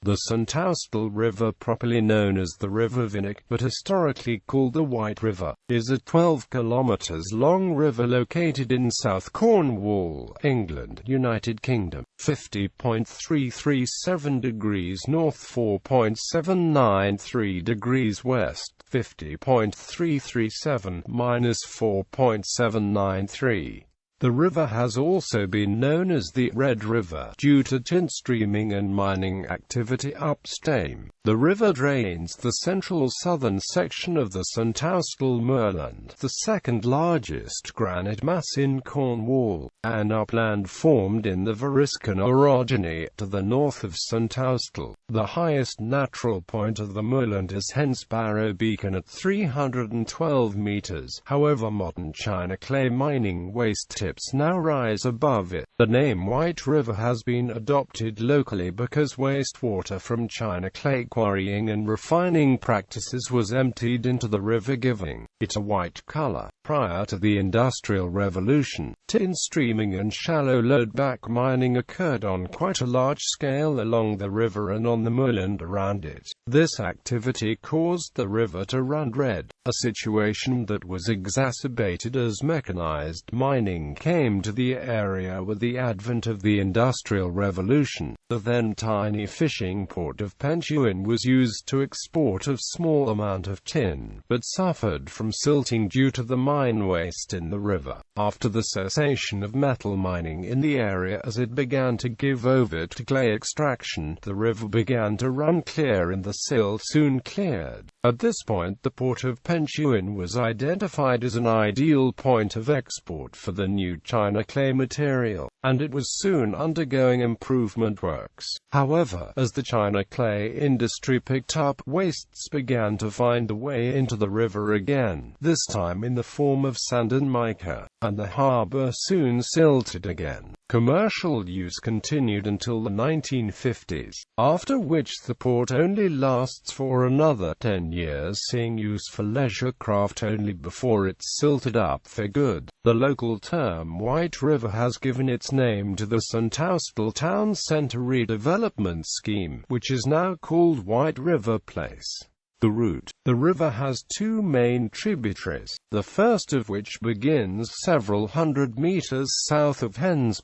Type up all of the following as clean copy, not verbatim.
The St Austell River, properly known as the River Vinnick, but historically called the White River, is a 12 kilometres long river located in South Cornwall, England, United Kingdom, 50.337 degrees north, 4.793 degrees west, 50.337 minus 4.793. The river has also been known as the Red River, due to tin streaming and mining activity upstream. The river drains the central southern section of the St Austell Moorland, the second largest granite mass in Cornwall, an upland formed in the Variscan orogeny to the north of St Austell. The highest natural point of the moorland is hence Barrow Beacon at 312 meters. However, modern china clay mining waste tips now rise above it. The name White River has been adopted locally because wastewater from china clay quarrying and refining practices was emptied into the river, giving it a white color. Prior to the Industrial Revolution, tin streaming and shallow load-back mining occurred on quite a large scale along the river and on the moorland around it. This activity caused the river to run red, a situation that was exacerbated as mechanized mining came to the area with the advent of the Industrial Revolution. The then tiny fishing port of Penchuan was used to export a small amount of tin, but suffered from silting due to the mine waste in the river. After the cessation of metal mining in the area as it began to give over to clay extraction, the river began to run clear and the silt soon cleared. At this point, the port of Penchuan was identified as an ideal point of export for the new china clay material, and it was soon undergoing improvement works. However, as the china clay industry picked up, wastes began to find a way into the river again, this time in the form of sand and mica, and the harbour soon silted again. Commercial use continued until the 1950s, after which the port only lasts for another 10 years, seeing use for leisure craft only before it's silted up for good. The local term White River has given its name to the St Austell Town Centre redevelopment scheme, which is now called White River Place. The route. The river has two main tributaries, the first of which begins several hundred meters south of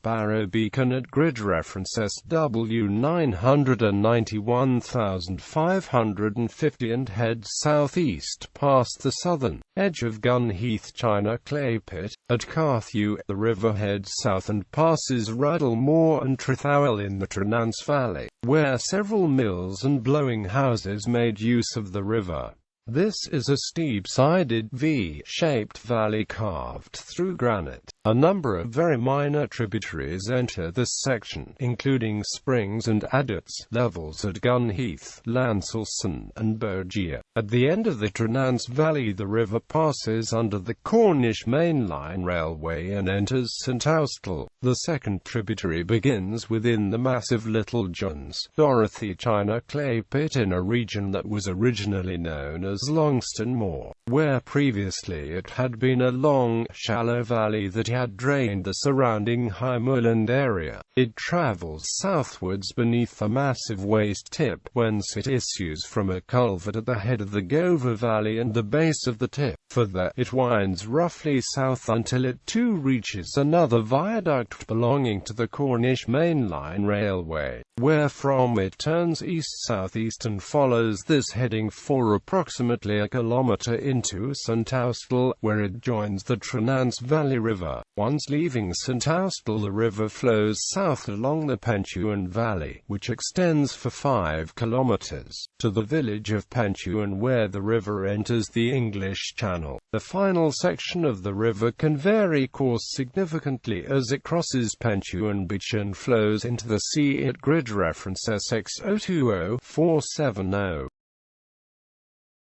Barrow Beacon at grid reference SW 991,550 and heads southeast past the southern edge of Gunheath China Clay Pit. At Carthew, the river heads south and passes Ruddle Moor and Trethowel in the Trynance Valley, where several mills and blowing houses made use of the river. This is a steep-sided V-shaped valley carved through granite. A number of very minor tributaries enter this section, including springs and adits levels at Gunheath, Lancelson, and Bergia. At the end of the Trynance Valley, the river passes under the Cornish Main Line Railway and enters St Austell. The second tributary begins within the massive Little Johns Dorothy China Clay Pit in a region that was originally known as Longston Moor, where previously it had been a long, shallow valley that had drained the surrounding high moorland area. It travels southwards beneath a massive waste tip, whence it issues from a culvert at the head of the Gover Valley and the base of the tip. Further, it winds roughly south until it too reaches another viaduct belonging to the Cornish Main Line Railway, where from it turns east-southeast and follows this heading for approximately a kilometre into St Austell, where it joins the Trynance Valley River. Once leaving St Austell, the river flows south along the Penchuan Valley, which extends for 5 kilometres, to the village of Penchuan, where the river enters the English Channel. The final section of the river can vary course significantly as it crosses Penchuan Beach and flows into the sea at grid reference SX 020470.